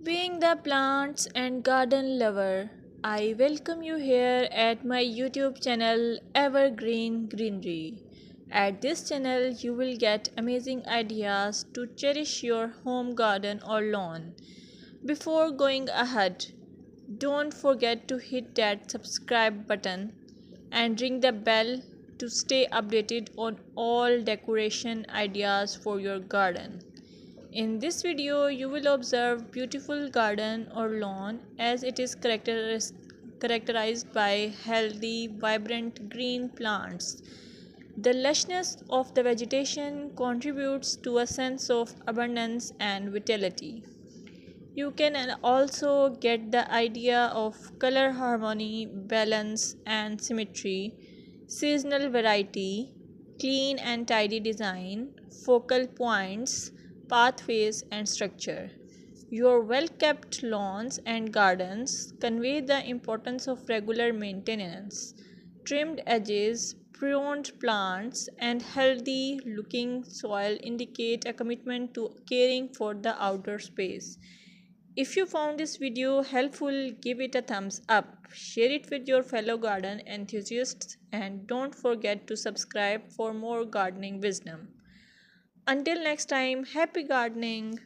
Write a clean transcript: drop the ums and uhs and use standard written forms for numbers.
Being the plants and garden lover, I welcome you here at my YouTube channel Evergreen Greenery. At this channel, you will get amazing ideas to cherish your home garden or lawn. Before going ahead, don't forget to hit that subscribe button and ring the bell to stay updated on all decoration ideas for your garden. In this video, you will observe beautiful garden or lawn as it is characterized by healthy, vibrant green plants. The lushness of the vegetation contributes to a sense of abundance and vitality. You can also get the idea of color harmony, balance, and symmetry, seasonal variety, clean and tidy design, focal points, pathways, and structure. Your well kept lawns and gardens convey the importance of regular maintenance. Trimmed edges, pruned plants, and healthy looking soil indicate a commitment to caring for the outdoor space. If you found this video helpful, give it a thumbs up, share it with your fellow garden enthusiasts, and don't forget to subscribe for more gardening wisdom. Until next time, happy gardening!